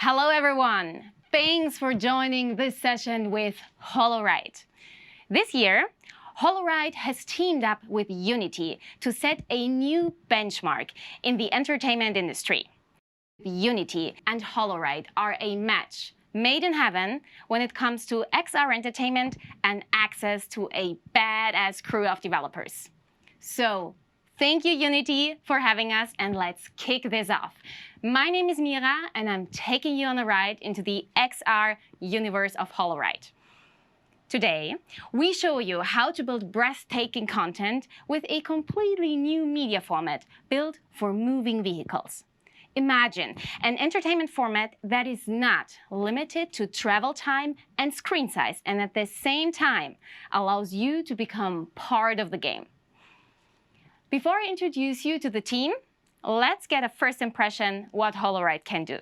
Hello everyone! Thanks for joining this session with Holoride. This year, Holoride has teamed up with Unity to set a new benchmark in the entertainment industry. Unity and Holoride are a match made in heaven when it comes to XR entertainment and access to a badass crew of developers. So, thank you, Unity, for having us, and let's kick this off. My name is Mira, and I'm taking you on a ride into the XR universe of Holoride. Today, we show you how to build breathtaking content with a completely new media format built for moving vehicles. Imagine an entertainment format that is not limited to travel time and screen size, and at the same time allows you to become part of the game. Before I introduce you to the team, let's get a first impression what Holoride can do.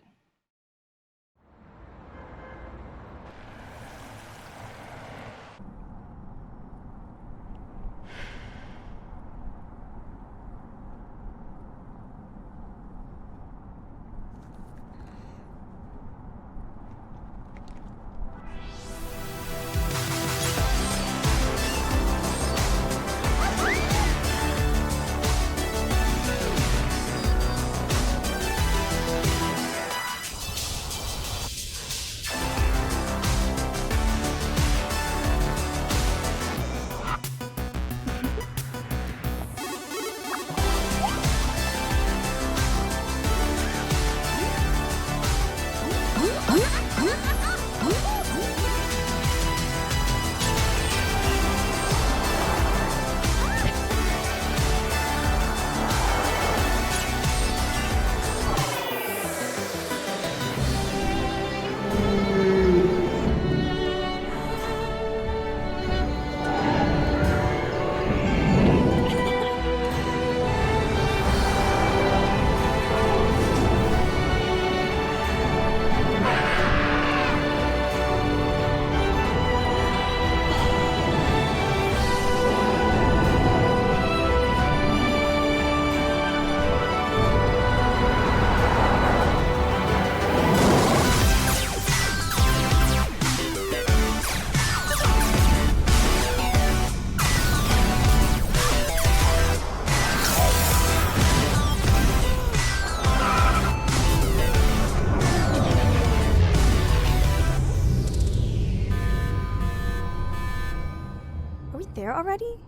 Are we there already?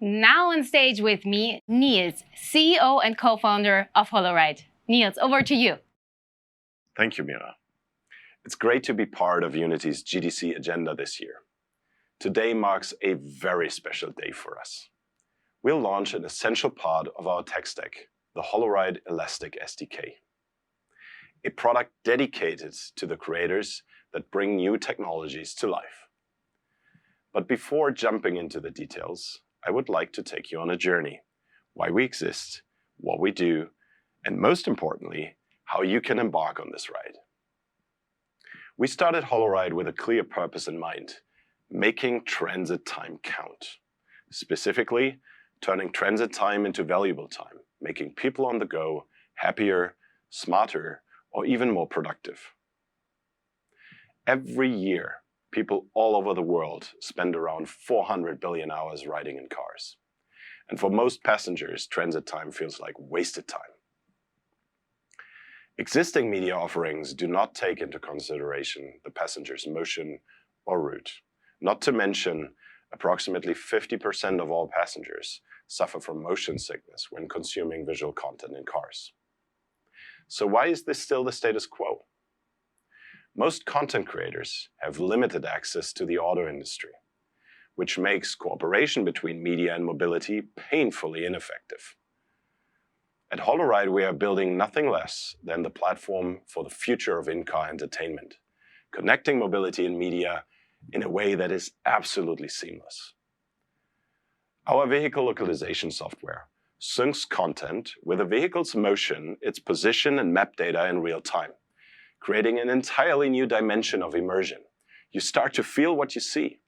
Now on stage with me, Niels, CEO and co-founder of Holoride. Niels, over to you. Thank you, Mira. It's great to be part of Unity's GDC agenda this year. Today marks a very special day for us. We'll launch an essential part of our tech stack, the Holoride Elastic SDK, a product dedicated to the creators that bring new technologies to life. But before jumping into the details, I would like to take you on a journey, why we exist, what we do, and most importantly, how you can embark on this ride. We started Holoride with a clear purpose in mind, making transit time count. Specifically, turning transit time into valuable time, making people on the go happier, smarter, or even more productive. Every year, people all over the world spend around 400 billion hours riding in cars. And for most passengers, transit time feels like wasted time. Existing media offerings do not take into consideration the passenger's motion or route. Not to mention, approximately 50% of all passengers suffer from motion sickness when consuming visual content in cars. So why is this still the status quo? Most content creators have limited access to the auto industry, which makes cooperation between media and mobility painfully ineffective. At Holoride, we are building nothing less than the platform for the future of in-car entertainment, connecting mobility and media in a way that is absolutely seamless. Our vehicle localization software syncs content with a vehicle's motion, its position, and map data in real time, creating an entirely new dimension of immersion. You start to feel what you see.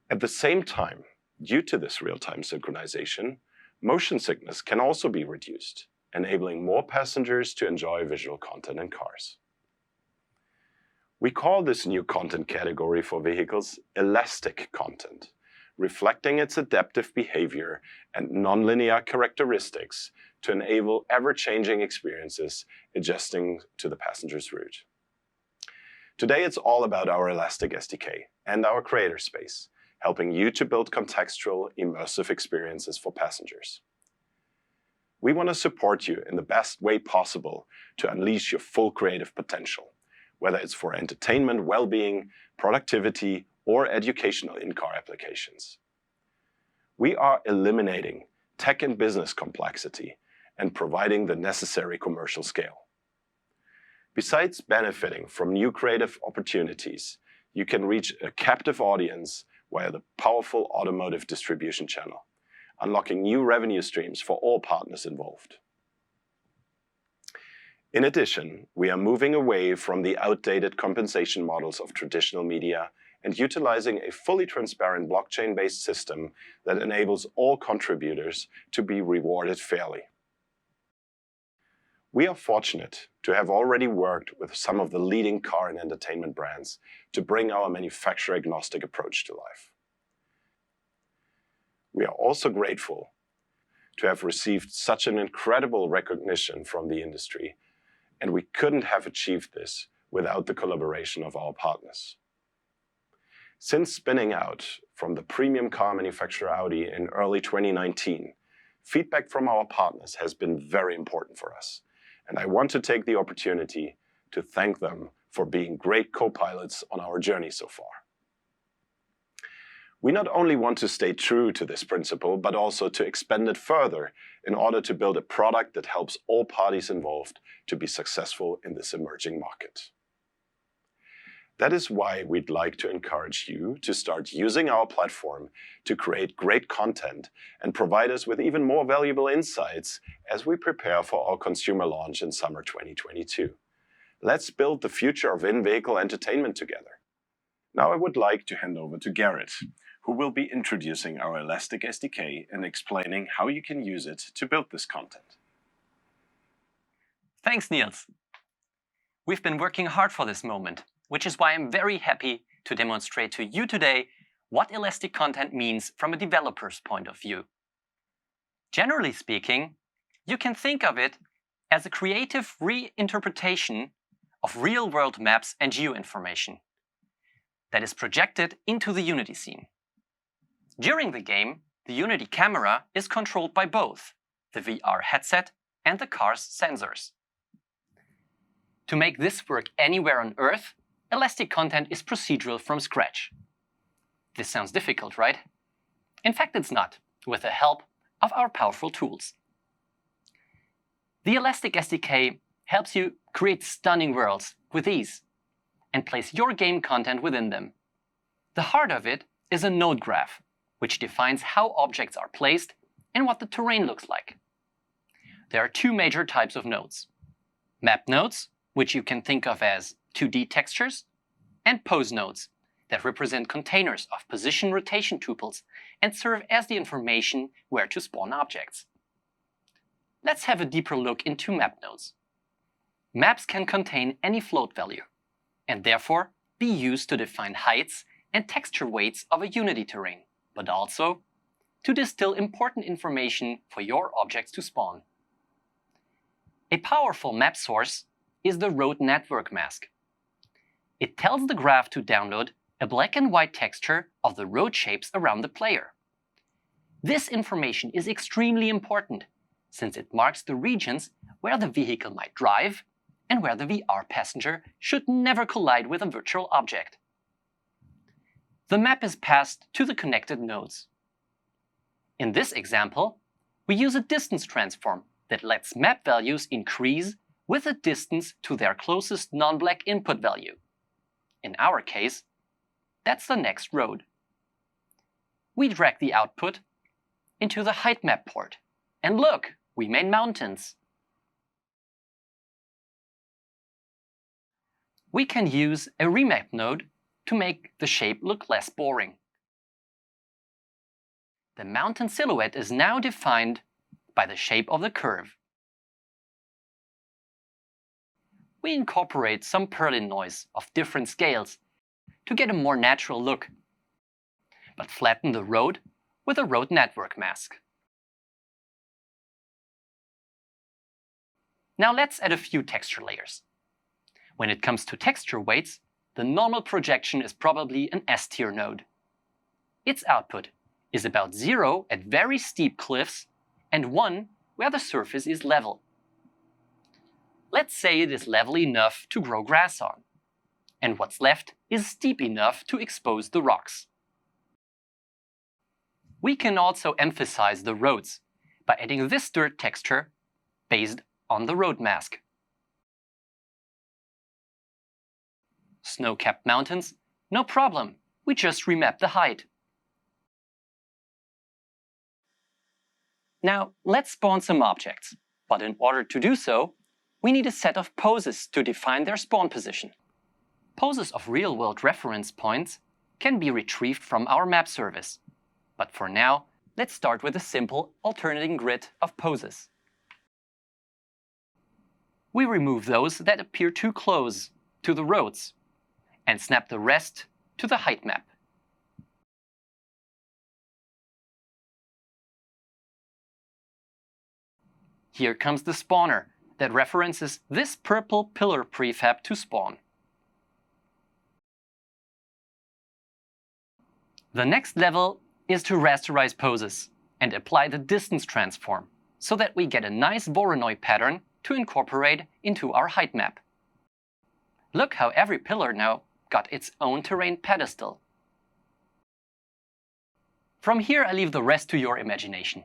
At the same time, due to this real-time synchronization, motion sickness can also be reduced, enabling more passengers to enjoy visual content in cars. We call this new content category for vehicles elastic content, reflecting its adaptive behavior and nonlinear characteristics to enable ever-changing experiences adjusting to the passenger's route. Today, it's all about our Elastic SDK and our creator space, helping you to build contextual, immersive experiences for passengers. We want to support you in the best way possible to unleash your full creative potential, whether it's for entertainment, well-being, productivity, or educational in-car applications. We are eliminating tech and business complexity and providing the necessary commercial scale. Besides benefiting from new creative opportunities, you can reach a captive audience via the powerful automotive distribution channel, unlocking new revenue streams for all partners involved. In addition, we are moving away from the outdated compensation models of traditional media and utilizing a fully transparent blockchain-based system that enables all contributors to be rewarded fairly. We are fortunate to have already worked with some of the leading car and entertainment brands to bring our manufacturer-agnostic approach to life. We are also grateful to have received such an incredible recognition from the industry, and we couldn't have achieved this without the collaboration of our partners. Since spinning out from the premium car manufacturer Audi in early 2019, feedback from our partners has been very important for us, and I want to take the opportunity to thank them for being great co-pilots on our journey so far. We not only want to stay true to this principle, but also to expand it further in order to build a product that helps all parties involved to be successful in this emerging market. That is why we'd like to encourage you to start using our platform to create great content and provide us with even more valuable insights as we prepare for our consumer launch in summer 2022. Let's build the future of in-vehicle entertainment together. Now I would like to hand over to Garrett, who will be introducing our Elastic SDK and explaining how you can use it to build this content. Thanks, Niels. We've been working hard for this moment, which is why I'm very happy to demonstrate to you today what elastic content means from a developer's point of view. Generally speaking, you can think of it as a creative reinterpretation of real-world maps and geo-information that is projected into the Unity scene. During the game, the Unity camera is controlled by both the VR headset and the car's sensors. To make this work anywhere on Earth, elastic content is procedural from scratch. This sounds difficult, right? In fact, it's not, with the help of our powerful tools. The Elastic SDK helps you create stunning worlds with ease and place your game content within them. The heart of it is a node graph, which defines how objects are placed and what the terrain looks like. There are two major types of nodes: map nodes, which you can think of as 2D textures, and pose nodes that represent containers of position rotation tuples and serve as the information where to spawn objects. Let's have a deeper look into map nodes. Maps can contain any float value and therefore be used to define heights and texture weights of a Unity terrain, but also to distill important information for your objects to spawn. A powerful map source is the road network mask. It tells the graph to download a black and white texture of the road shapes around the player. This information is extremely important, since it marks the regions where the vehicle might drive and where the VR passenger should never collide with a virtual object. The map is passed to the connected nodes. In this example, we use a distance transform that lets map values increase with a distance to their closest non-black input value. In our case, that's the next road. We drag the output into the height map port. And look, we made mountains. We can use a remap node to make the shape look less boring. The mountain silhouette is now defined by the shape of the curve. We incorporate some Perlin noise of different scales to get a more natural look, but flatten the road with a road network mask. Now let's add a few texture layers. When it comes to texture weights, the normal projection is probably an S-tier node. Its output is about 0 at very steep cliffs and 1 where the surface is level. Let's say it is level enough to grow grass on, and what's left is steep enough to expose the rocks. We can also emphasize the roads by adding this dirt texture based on the road mask. Snow-capped mountains? No problem, we just remap the height. Now let's spawn some objects, but in order to do so, we need a set of poses to define their spawn position. Poses of real-world reference points can be retrieved from our map service. But for now, let's start with a simple alternating grid of poses. We remove those that appear too close to the roads and snap the rest to the height map. Here comes the spawner that references this purple pillar prefab to spawn. The next level is to rasterize poses and apply the distance transform so that we get a nice Voronoi pattern to incorporate into our height map. Look how every pillar now got its own terrain pedestal. From here I leave the rest to your imagination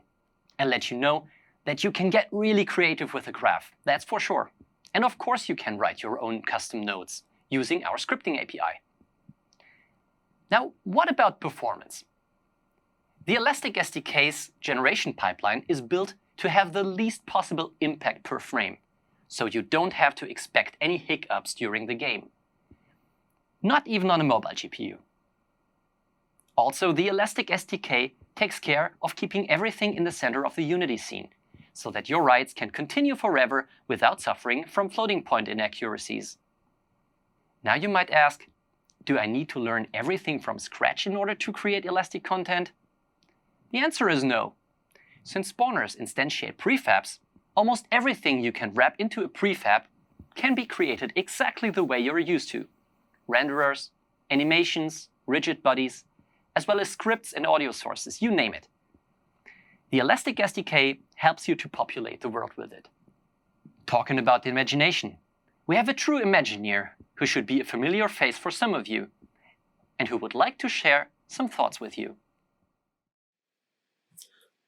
and let you know that you can get really creative with a graph, that's for sure. And of course you can write your own custom nodes using our scripting API. Now, what about performance? The Elastic SDK's generation pipeline is built to have the least possible impact per frame, so you don't have to expect any hiccups during the game. Not even on a mobile GPU. Also, the Elastic SDK takes care of keeping everything in the center of the Unity scene, so that your rides can continue forever without suffering from floating point inaccuracies. Now you might ask, do I need to learn everything from scratch in order to create Elastic content? The answer is no. Since spawners instantiate prefabs, almost everything you can wrap into a prefab can be created exactly the way you're used to. Renderers, animations, rigid bodies, as well as scripts and audio sources, you name it. The Elastic SDK helps you to populate the world with it. Talking about the imagination, we have a true Imagineer who should be a familiar face for some of you and who would like to share some thoughts with you.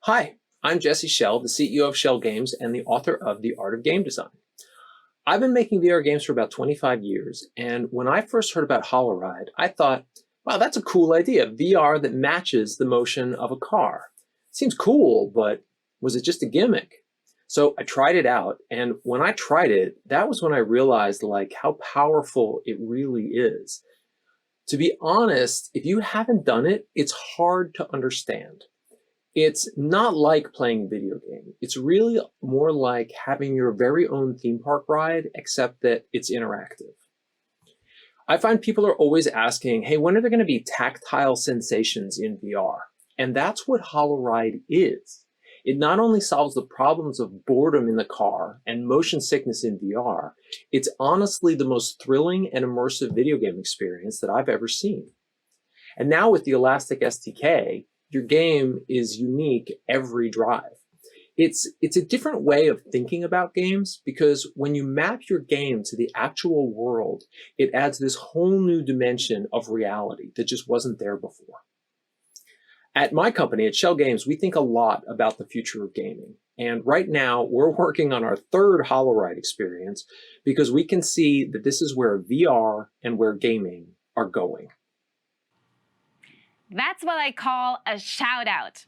Hi, I'm Jesse Schell, the CEO of Schell Games and the author of The Art of Game Design. I've been making VR games for about 25 years, and when I first heard about Holoride, I thought, wow, that's a cool idea, VR that matches the motion of a car. Seems cool, but was it just a gimmick? So I tried it out, and when I tried it, that was when I realized how powerful it really is. To be honest, if you haven't done it, it's hard to understand. It's not like playing a video game. It's really more like having your very own theme park ride, except that it's interactive. I find people are always asking, hey, when are there going to be tactile sensations in VR? And that's what Holoride is. It not only solves the problems of boredom in the car and motion sickness in VR, it's honestly the most thrilling and immersive video game experience that I've ever seen. And now with the Elastic SDK, your game is unique every drive. It's a different way of thinking about games because when you map your game to the actual world, it adds this whole new dimension of reality that just wasn't there before. At my company, at Schell Games, we think a lot about the future of gaming. And right now, we're working on our third Holoride experience because we can see that this is where VR and where gaming are going. That's what I call a shout out.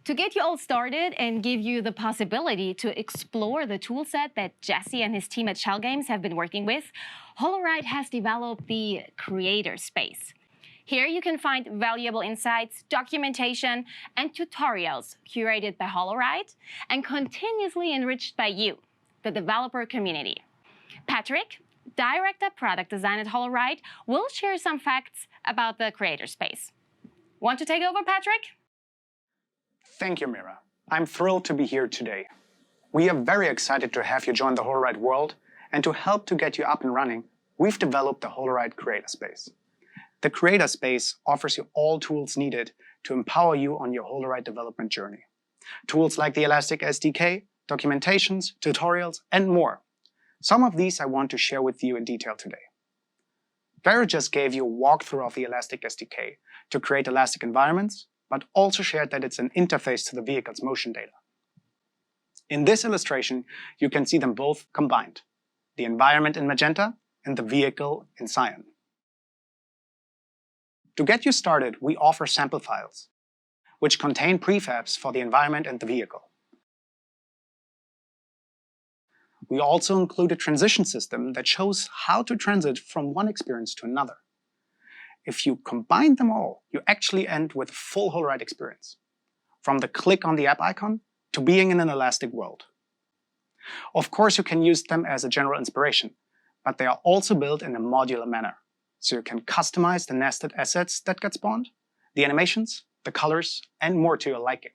To get you all started and give you the possibility to explore the toolset that Jesse and his team at Shell Games have been working with, Holoride has developed the Creator Space. Here you can find valuable insights, documentation, and tutorials curated by Holoride and continuously enriched by you, the developer community. Patrick, Director of Product Design at Holoride, will share some facts about the Creator Space. Want to take over, Patrick? Thank you, Mira. I'm thrilled to be here today. We are very excited to have you join the Holoride world, and to help to get you up and running, we've developed the Holoride Creator Space. The Creator Space offers you all tools needed to empower you on your Holoride development journey. Tools like the Elastic SDK, documentations, tutorials, and more. Some of these I want to share with you in detail today. Garrett just gave you a walkthrough of the Elastic SDK to create elastic environments, but also shared that it's an interface to the vehicle's motion data. In this illustration, you can see them both combined, the environment in magenta and the vehicle in cyan. To get you started, we offer sample files, which contain prefabs for the environment and the vehicle. We also include a transition system that shows how to transit from one experience to another. If you combine them all, you actually end with a full Holoride experience, from the click on the app icon to being in an elastic world. Of course, you can use them as a general inspiration, but they are also built in a modular manner, so you can customize the nested assets that get spawned, the animations, the colors, and more to your liking.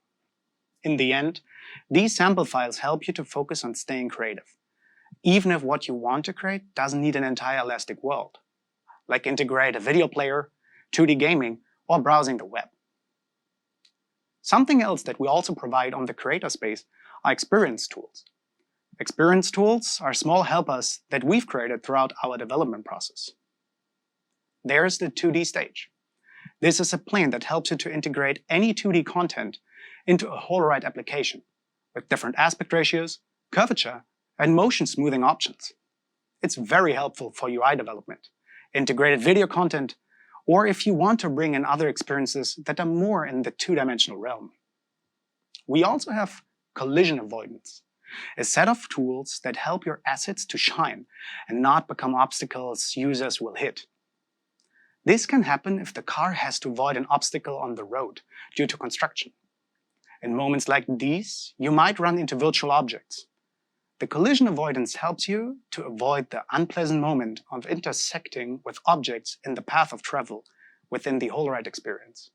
In the end, these sample files help you to focus on staying creative, even if what you want to create doesn't need an entire elastic world, like integrate a video player, 2D gaming, or browsing the web. Something else that we also provide on the Creator Space are experience tools. Experience tools are small helpers that we've created throughout our development process. There's the 2D stage. This is a plane that helps you to integrate any 2D content into a Holoride application with different aspect ratios, curvature, and motion smoothing options. It's very helpful for UI development, integrated video content, or if you want to bring in other experiences that are more in the two-dimensional realm. We also have collision avoidance, a set of tools that help your assets to shine and not become obstacles users will hit. This can happen if the car has to avoid an obstacle on the road due to construction. In moments like these, you might run into virtual objects. The collision avoidance helps you to avoid the unpleasant moment of intersecting with objects in the path of travel within the Holoride experience.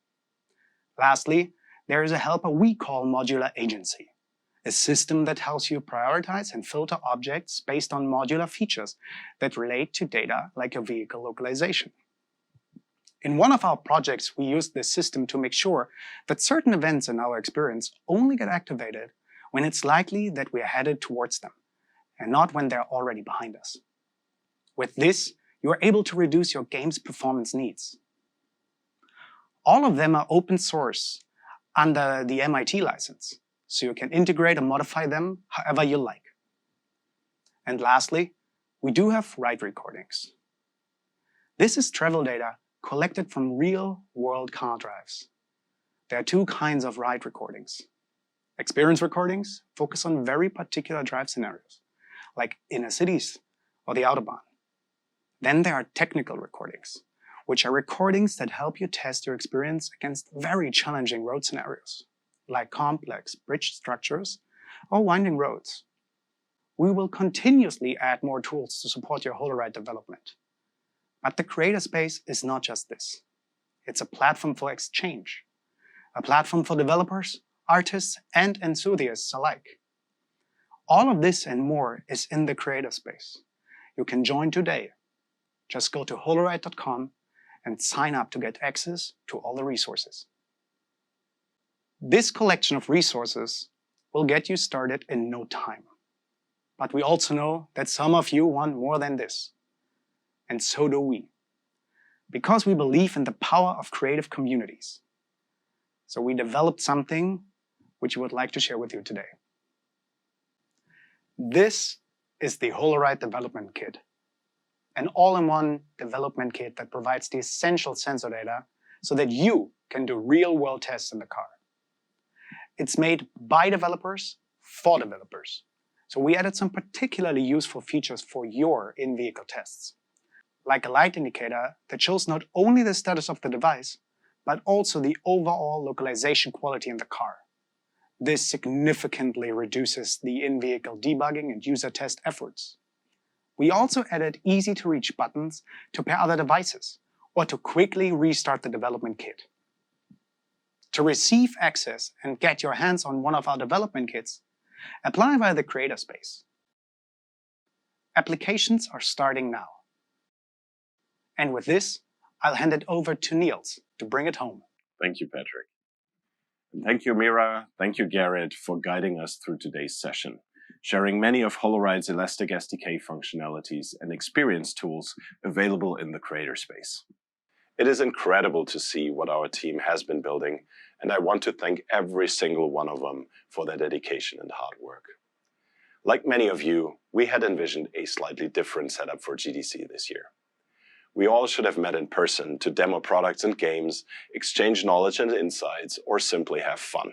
Lastly, there is a helper we call modular agency, a system that helps you prioritize and filter objects based on modular features that relate to data like your vehicle localization. In one of our projects, we used this system to make sure that certain events in our experience only get activated when it's likely that we are headed towards them, and not when they're already behind us. With this, you are able to reduce your game's performance needs. All of them are open source under the MIT license, so you can integrate and modify them however you like. And lastly, we do have ride recordings. This is travel data collected from real-world car drives. There are two kinds of ride recordings. Experience recordings focus on very particular drive scenarios, like inner cities or the Autobahn. Then there are technical recordings, which are recordings that help you test your experience against very challenging road scenarios, like complex bridge structures or winding roads. We will continuously add more tools to support your Holoride development. But the Creator Space is not just this. It's a platform for exchange, a platform for developers, artists, and enthusiasts alike. All of this and more is in the Creator Space. You can join today. Just go to holoride.com and sign up to get access to all the resources. This collection of resources will get you started in no time. But we also know that some of you want more than this. And so do we, because we believe in the power of creative communities. So we developed something which we would like to share with you today. This is the Holoride Development Kit, an all-in-one development kit that provides the essential sensor data so that you can do real-world tests in the car. It's made by developers for developers. So we added some particularly useful features for your in-vehicle tests, like a light indicator that shows not only the status of the device, but also the overall localization quality in the car. This significantly reduces the in-vehicle debugging and user test efforts. We also added easy-to-reach buttons to pair other devices or to quickly restart the development kit. To receive access and get your hands on one of our development kits, apply via the Creator Space. Applications are starting now. And with this, I'll hand it over to Niels to bring it home. Thank you, Patrick. And thank you, Mira. Thank you, Garrett, for guiding us through today's session, sharing many of Holoride's Elastic SDK functionalities and experience tools available in the Creator Space. It is incredible to see what our team has been building, and I want to thank every single one of them for their dedication and hard work. Like many of you, we had envisioned a slightly different setup for GDC this year. We all should have met in person to demo products and games, exchange knowledge and insights, or simply have fun.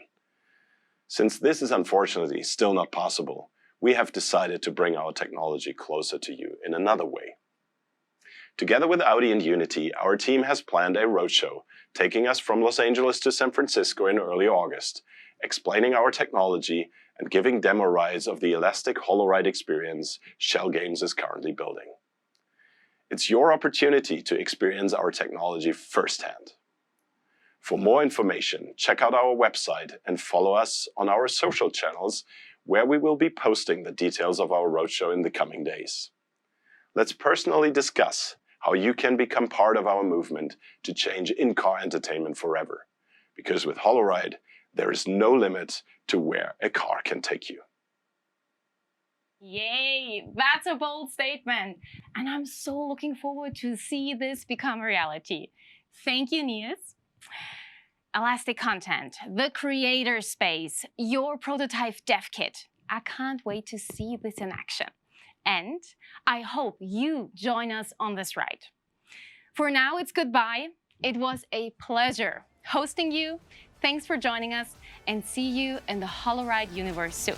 Since this is unfortunately still not possible, we have decided to bring our technology closer to you in another way. Together with Audi and Unity, our team has planned a roadshow, taking us from Los Angeles to San Francisco in early August, explaining our technology and giving demo rides of the elastic Holoride experience Shell Games is currently building. It's your opportunity to experience our technology firsthand. For more information, check out our website and follow us on our social channels, where we will be posting the details of our roadshow in the coming days. Let's personally discuss how you can become part of our movement to change in-car entertainment forever. Because with Holoride, there is no limit to where a car can take you. Yay, that's a bold statement. And I'm so looking forward to see this become a reality. Thank you, Niels. Elastic Content, the Creator Space, your prototype dev kit. I can't wait to see this in action. And I hope you join us on this ride. For now, it's goodbye. It was a pleasure hosting you. Thanks for joining us, and see you in the Holoride universe soon.